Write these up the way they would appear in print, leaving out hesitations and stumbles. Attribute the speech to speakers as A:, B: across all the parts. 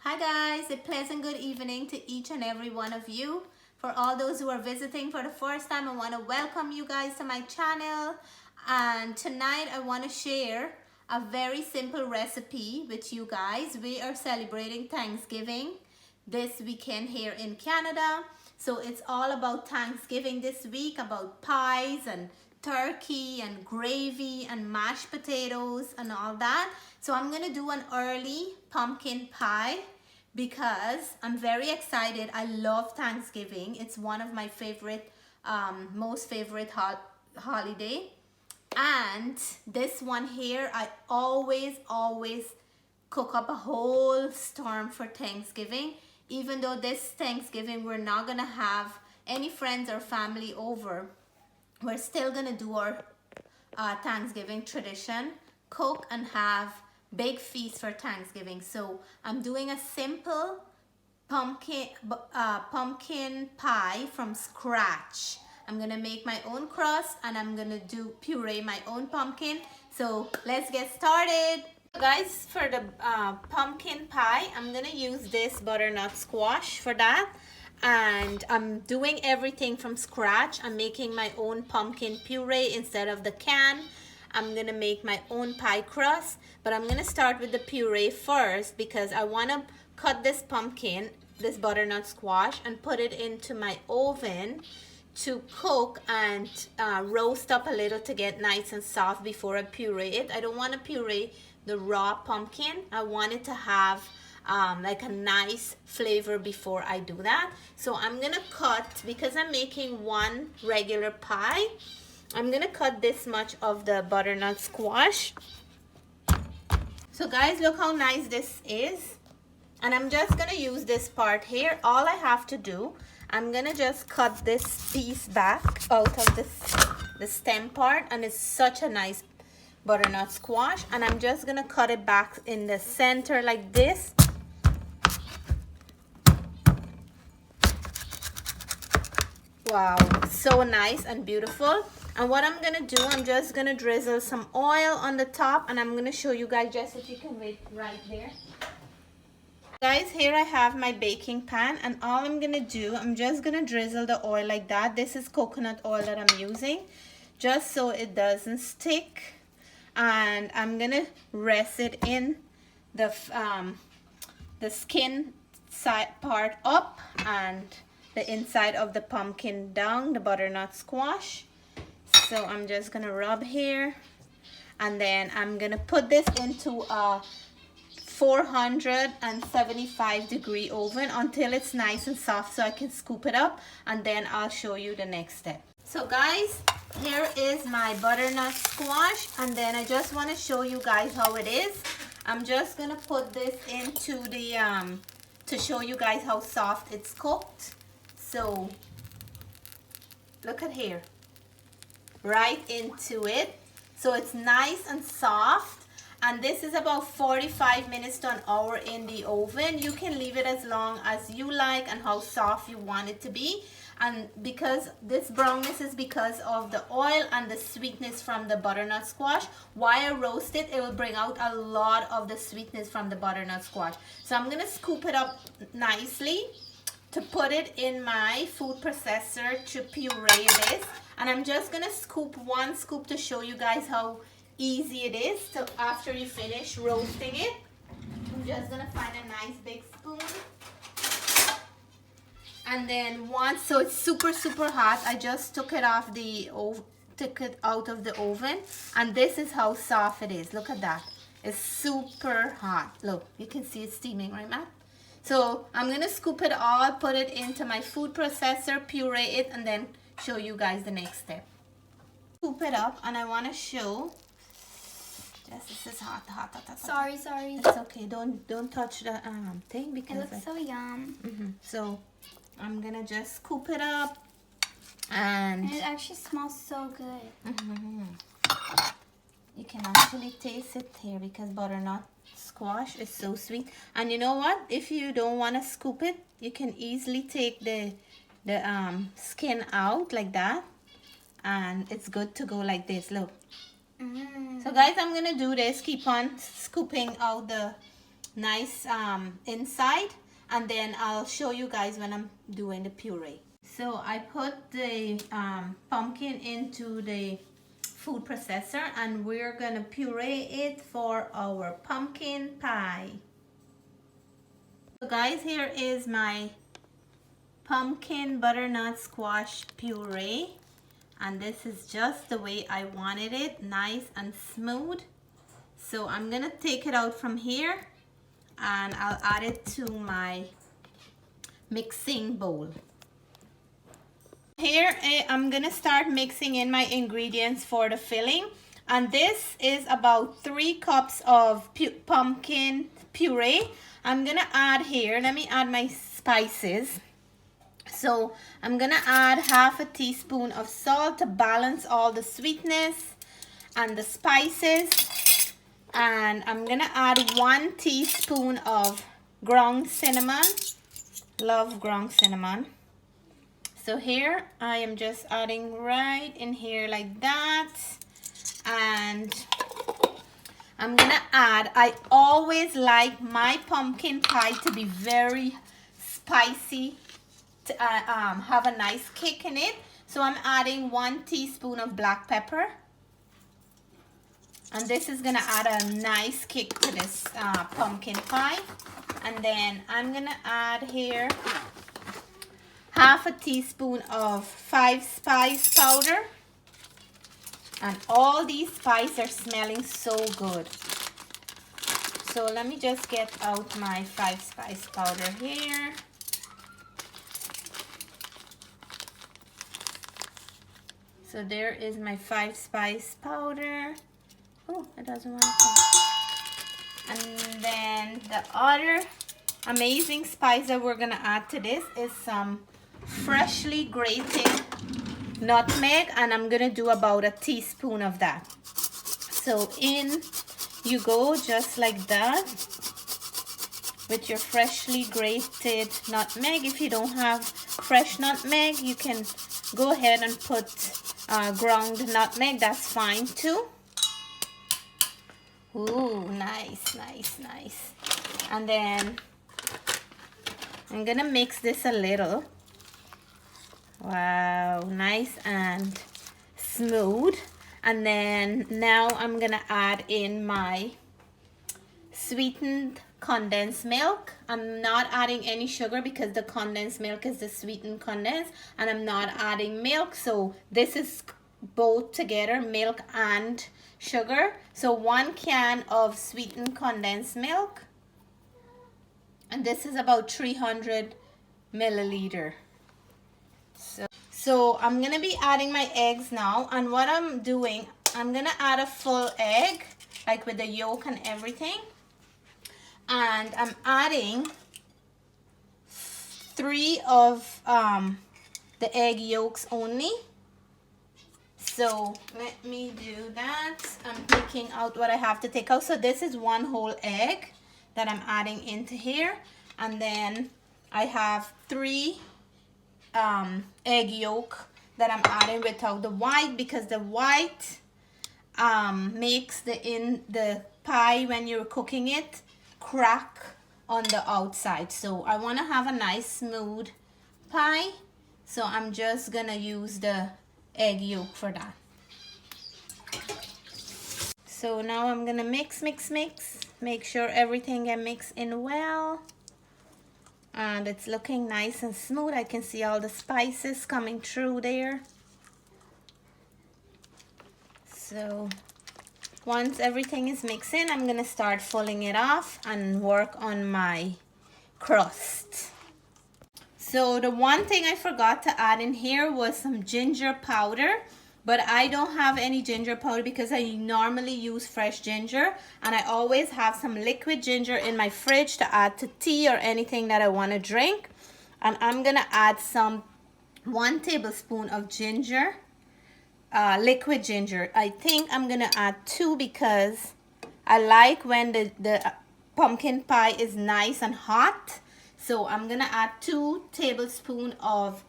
A: Hi guys, a pleasant good evening to each and every one of you. For all those who are visiting for the first time, I want to welcome you guys to my channel. And tonight I want to share a very simple recipe with you guys. We are celebrating Thanksgiving this weekend here in Canada. So it's all about Thanksgiving this week, about pies and turkey and gravy and mashed potatoes and all that. So I'm gonna do an early pumpkin pie because I'm very excited. I love Thanksgiving. It's one of my favorite, most favorite holiday. And this one here, I always cook up a whole storm for Thanksgiving. Even though this Thanksgiving we're not gonna have any friends or family over, we're still gonna do our Thanksgiving tradition, cook and have big feast for Thanksgiving. So I'm doing a simple pumpkin pie from scratch. I'm gonna make my own crust and I'm gonna puree my own pumpkin. So let's get started. Guys, for the pumpkin pie, I'm gonna use this butternut squash for that. And I'm doing everything from scratch. I'm making my own pumpkin puree instead of the can. I'm gonna make my own pie crust, but I'm gonna start with the puree first because I wanna cut this pumpkin, this butternut squash, and put it into my oven to cook and roast up a little to get nice and soft before I puree it. I don't wanna puree the raw pumpkin. I want it to have like a nice flavor before I do that. So I'm gonna cut, because I'm making one regular pie, I'm gonna cut this much of the butternut squash. So guys, look how nice this is. And I'm just gonna use this part here. All I have to do, I'm gonna just cut this piece back out of the stem part, and it's such a nice butternut squash, and I'm just gonna cut it back in the center like this. Wow, so nice and beautiful. And what I'm gonna do, I'm just gonna drizzle some oil on the top, and I'm gonna show you guys, just if you can wait right there. Guys, here I have my baking pan, and all I'm gonna do, I'm just gonna drizzle the oil like that. This is coconut oil that I'm using, just so it doesn't stick. And I'm gonna rest it in the skin side part up and the inside of the pumpkin down, the butternut squash. So I'm just gonna rub here, and then I'm gonna put this into a 475-degree oven until it's nice and soft so I can scoop it up, and then I'll show you the next step. So guys, here is my butternut squash, and then I just want to show you guys how it is. I'm just gonna put this into the to show you guys how soft it's cooked. So look at here, right into it. So it's nice and soft, and this is about 45 minutes to an hour in the oven. You can leave it as long as you like and how soft you want it to be. And because this brownness is because of the oil and the sweetness from the butternut squash. While I roast it, it will bring out a lot of the sweetness from the butternut squash. So I'm gonna scoop it up nicely to put it in my food processor to puree this. And I'm just gonna scoop one scoop to show you guys how easy it is. So after you finish roasting it, I'm just gonna find a nice big spoon. And then once, so it's super hot, I just took it off took it out of the oven, and this is how soft it is. Look at that, it's super hot. Look, you can see it steaming, right, Matt? So I'm gonna scoop it all, put it into my food processor, puree it, and then show you guys the next step. Scoop it up, and I want to show. This is hot.
B: Sorry.
A: It's okay. Don't touch the thing because
B: it looks so yum.
A: So I'm gonna just scoop it up, and
B: it actually smells so good.
A: You can actually taste it here because butternut squash is so sweet. And you know what? If you don't want to scoop it, you can easily take the skin out like that, and it's good to go like this. Look. So guys, I'm gonna do this. Keep on scooping out the nice inside, and then I'll show you guys when I'm doing the puree. So I put the pumpkin into the food processor, and we're gonna puree it for our pumpkin pie. So guys, here is my pumpkin butternut squash puree, and this is just the way I wanted it, nice and smooth. So I'm gonna take it out from here and I'll add it to my mixing bowl. Here I'm gonna start mixing in my ingredients for the filling, and this is about 3 cups of pumpkin puree. I'm gonna add here, let me add my spices. So I'm gonna add half a teaspoon of salt to balance all the sweetness and the spices, and I'm gonna add 1 teaspoon of ground cinnamon. Love ground cinnamon. So here I am just adding right in here like that, and I'm gonna add, I always like my pumpkin pie to be very spicy, to have a nice kick in it. So I'm adding 1 teaspoon of black pepper, and this is gonna add a nice kick to this pumpkin pie. And then I'm gonna add here half a teaspoon of 5-spice powder, and all these spices are smelling so good. So let me just get out my 5-spice powder here. So there is my 5-spice powder. Oh, it doesn't want to come. And then the other amazing spice that we're gonna add to this is some freshly grated nutmeg, and I'm gonna do about a teaspoon of that. So in you go, just like that, with your freshly grated nutmeg. If you don't have fresh nutmeg, you can go ahead and put ground nutmeg, that's fine too. Ooh, nice, nice, nice. And then I'm gonna mix this a little. Wow, nice and smooth. And then now I'm gonna add in my sweetened condensed milk. I'm not adding any sugar because the condensed milk is the sweetened condensed, and I'm not adding milk. So this is both together, milk and sugar. So 1 can of sweetened condensed milk, and this is about 300 milliliter. So I'm gonna be adding my eggs now, and what I'm doing, I'm gonna add a full egg, like with the yolk and everything, and I'm adding 3 of the egg yolks only. So let me do that. I'm taking out what I have to take out. So this is 1 whole egg that I'm adding into here, and then I have 3 egg yolk that I'm adding without the white, because the white makes the pie, when you're cooking it, crack on the outside. So I want to have a nice smooth pie, so I'm just gonna use the egg yolk for that. So now I'm gonna mix, make sure everything can mix in well, and it's looking nice and smooth. I can see all the spices coming through there. So once everything is mixed in, I'm gonna start pulling it off and work on my crust. So the one thing I forgot to add in here was some ginger powder, but I don't have any ginger powder because I normally use fresh ginger, and I always have some liquid ginger in my fridge to add to tea or anything that I want to drink. And I'm gonna add some 1 tablespoon of ginger, liquid ginger. I think I'm gonna add 2 because I like when the pumpkin pie is nice and hot. So I'm gonna add 2 tablespoons of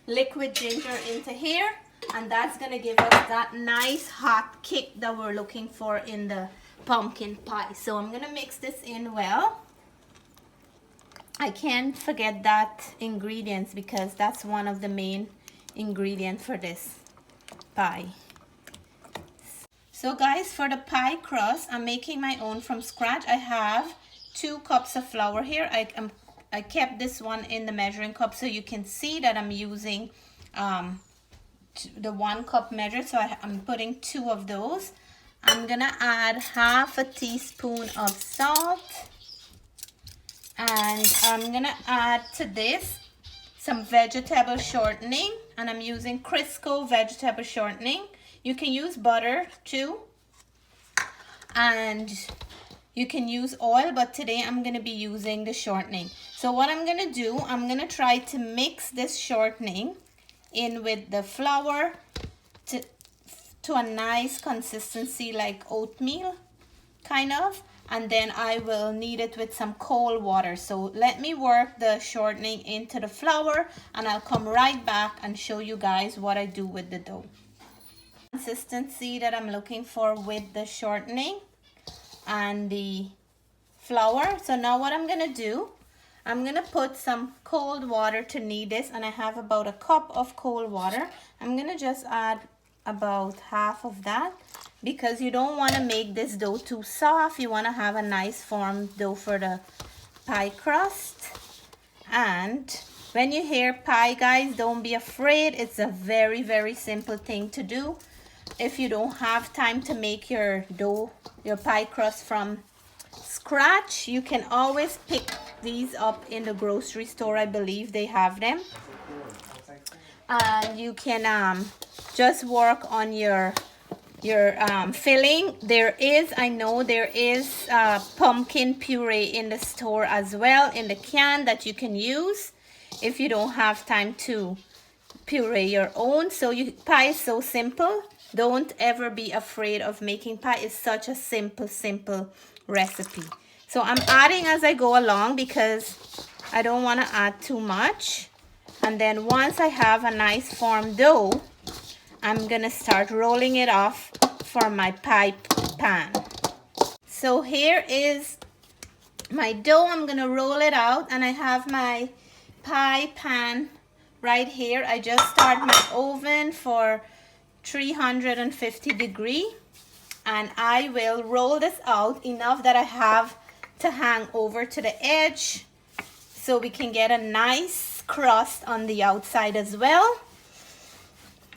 A: liquid ginger into here, and that's gonna give us that nice hot kick that we're looking for in the pumpkin pie. So I'm gonna mix this in well, I can't forget that ingredients because that's one of the main ingredients for this pie. So guys, for the pie crust, I'm making my own from scratch. I have 2 cups of flour here. I kept this one in the measuring cup so you can see that I'm using the 1 cup measure. So I'm putting 2 of those. I'm gonna add half a teaspoon of salt. And I'm gonna add to this some vegetable shortening, and I'm using Crisco vegetable shortening. You can use butter too, and you can use oil, but today I'm gonna be using the shortening. So what I'm gonna do, I'm gonna try to mix this shortening in with the flour to a nice consistency like oatmeal kind of, and then I will knead it with some cold water. So let me work the shortening into the flour and I'll come right back and show you guys what I do with the dough. Consistency that I'm looking for with the shortening and the flour. So now what I'm gonna do, I'm gonna put some cold water to knead this, and I have about a cup of cold water. I'm gonna just add about half of that because you don't want to make this dough too soft. You want to have a nice firm dough for the pie crust. And when you hear pie, guys, don't be afraid. It's a very, very simple thing to do. If you don't have time to make your dough, your pie crust from scratch, you can always pick these up in the grocery store. I believe they have them. And you can just work on your filling. I know there is pumpkin puree in the store as well, in the can, that you can use if you don't have time to puree your own. So pie is so simple. Don't ever be afraid of making pie. It's such a simple recipe. So I'm adding as I go along because I don't want to add too much. And then once I have a nice firm dough, I'm gonna start rolling it off for my pie pan. So here is my dough. I'm gonna roll it out, and I have my pie pan right here. I just start my oven for 350 degrees, and I will roll this out enough that I have to hang over to the edge so we can get a nice crust on the outside as well.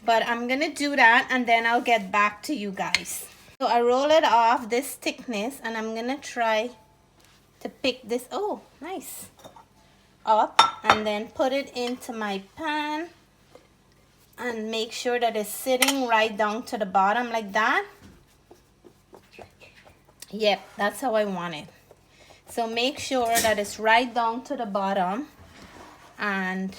A: But I'm gonna do that and then I'll get back to you guys. So I roll it off this thickness, and I'm gonna try to pick this, oh nice, up, and then put it into my pan and make sure that it's sitting right down to the bottom like that. Yep, that's how I want it. So make sure that it's right down to the bottom and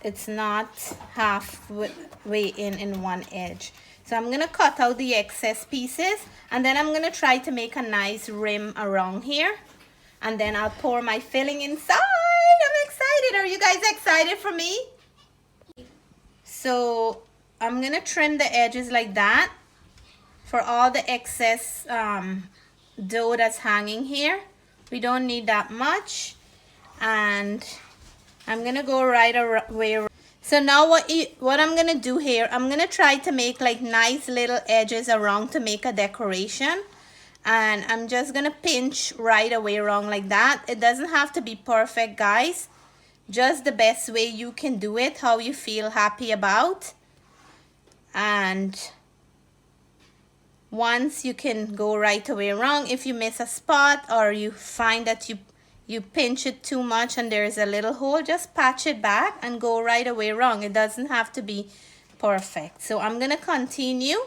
A: it's not halfway in one edge. So I'm gonna cut out the excess pieces, and then I'm gonna try to make a nice rim around here, and then I'll pour my filling inside. I'm excited. Are you guys excited for me? So I'm gonna trim the edges like that for all the excess dough that's hanging here. We don't need that much. And I'm gonna go right away. So now what I'm gonna do here, I'm gonna try to make like nice little edges around to make a decoration, and I'm just gonna pinch right away around like that. It doesn't have to be perfect, guys, just the best way you can do it, how you feel happy about. And once you can go right away around. If you miss a spot or you find that you pinch it too much and there's a little hole, just patch it back and go right away wrong. It doesn't have to be perfect. So I'm gonna continue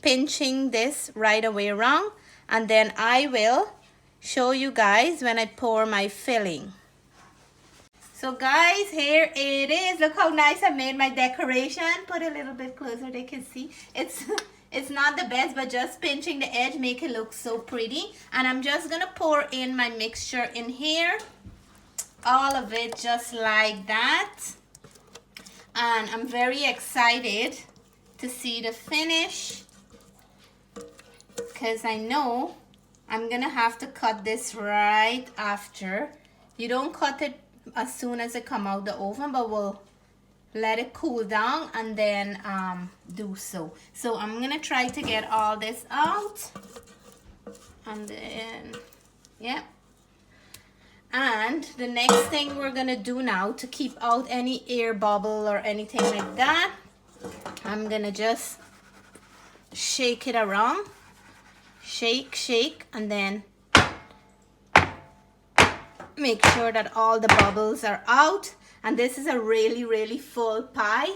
A: pinching this right away wrong, and then I will show you guys when I pour my filling. So guys, here it is. Look how nice I made my decoration. Put it a little bit closer, they can see. It's not the best, but just pinching the edge make it look so pretty. And I'm just gonna pour in my mixture in here, all of it just like that. And I'm very excited to see the finish, because I know I'm gonna have to cut this right after You don't cut it as soon as it come out the oven, but we'll let it cool down and then do so. So I'm gonna try to get all this out, and then yeah. And the next thing we're gonna do now to keep out any air bubble or anything like that, I'm gonna just shake it around. Shake, and then make sure that all the bubbles are out. And this is a really full pie.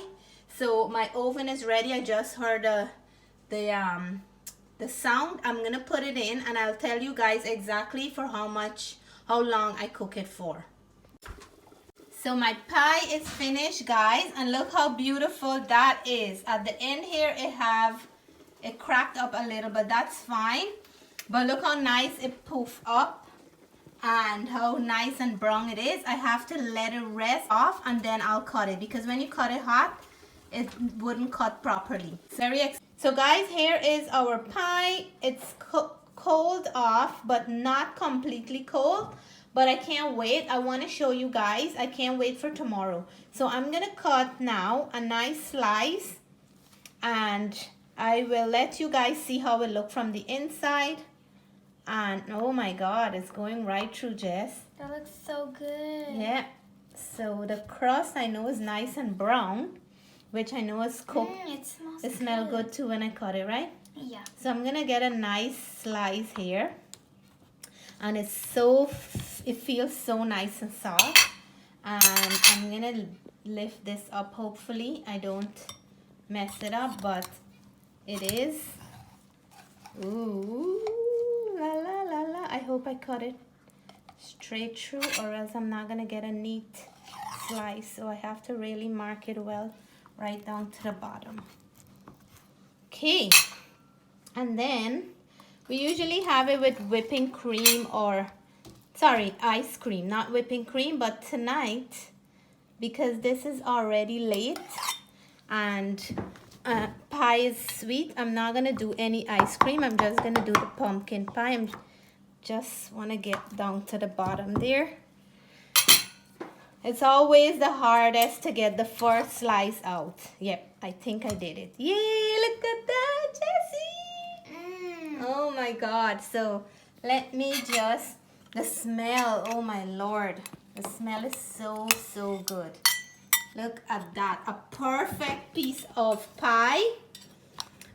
A: So my oven is ready. I just heard the sound. I'm gonna put it in and I'll tell you guys exactly for how long I cook it for. So my pie is finished, guys, and look how beautiful that is. At the end here it cracked up a little, but that's fine. But look how nice it poofed up and how nice and brown it is. I have to let it rest off and then I'll cut it, because when you cut it hot, it wouldn't cut properly. So guys, here is our pie. It's cold off, but not completely cold. But I can't wait. I want to show you guys. I can't wait for tomorrow. So I'm gonna cut now a nice slice, and I will let you guys see how it looks from the inside. And oh my God, it's going right through, Jess.
B: That looks so good.
A: Yeah. So the crust I know is nice and brown, which I know is cooked.
B: It
A: smells good too when I cut it, right?
B: Yeah.
A: So I'm gonna get a nice slice here, and it feels so nice and soft. And I'm gonna lift this up. Hopefully I don't mess it up, but it is. Ooh, la la la la. I hope I cut it straight through, or else I'm not gonna get a neat slice. So I have to really mark it well right down to the bottom. Okay, and then we usually have it with whipping cream, or sorry, ice cream, not whipping cream. But tonight, because this is already late and pie is sweet, I'm not gonna do any ice cream. I'm just gonna do the pumpkin pie. I just want to get down to the bottom there. It's always the hardest to get the first slice out. Yep, I think I did it. Yay, look at that, Jessie. Oh my God. So let me just, the smell, oh my Lord. The smell is so good. Look at that, a perfect piece of pie.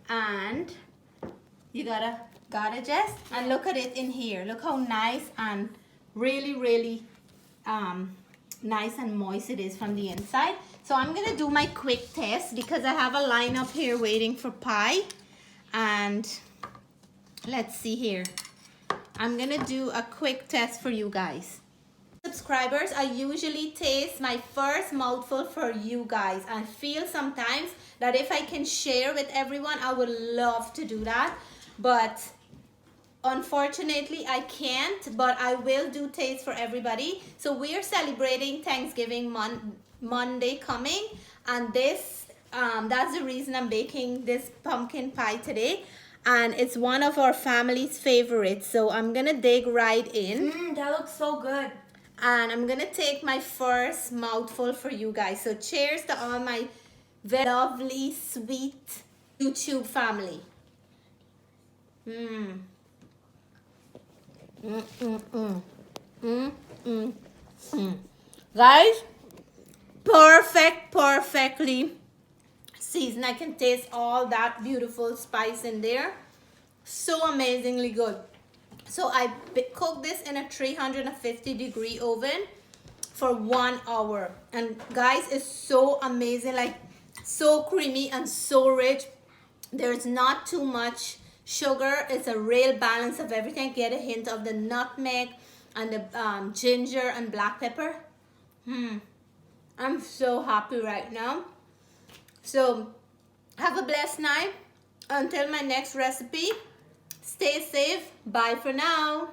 A: And you got it, Jess? And look at it in here. Look how nice and really nice and moist it is from the inside. So I'm gonna do my quick test because I have a line up here waiting for pie. And let's see here. I'm gonna do a quick test for you guys. Subscribers, I usually taste my first mouthful for you guys, and feel sometimes that if I can share with everyone, I would love to do that, but unfortunately I can't. But I will do taste for everybody. So we are celebrating Thanksgiving Monday coming, and this that's the reason I'm baking this pumpkin pie today, and it's one of our family's favorites. So I'm gonna dig right in.
B: That looks so good.
A: And I'm gonna take my first mouthful for you guys. So cheers to all my very lovely, sweet YouTube family. Guys, perfectly seasoned. I can taste all that beautiful spice in there. So amazingly good. So I cooked this in a 350-degree oven for 1 hour. And guys, it's so amazing, like so creamy and so rich. There's not too much sugar. It's a real balance of everything. Get a hint of the nutmeg and the ginger and black pepper. I'm so happy right now. So have a blessed night. Until my next recipe. Stay safe. Bye for now.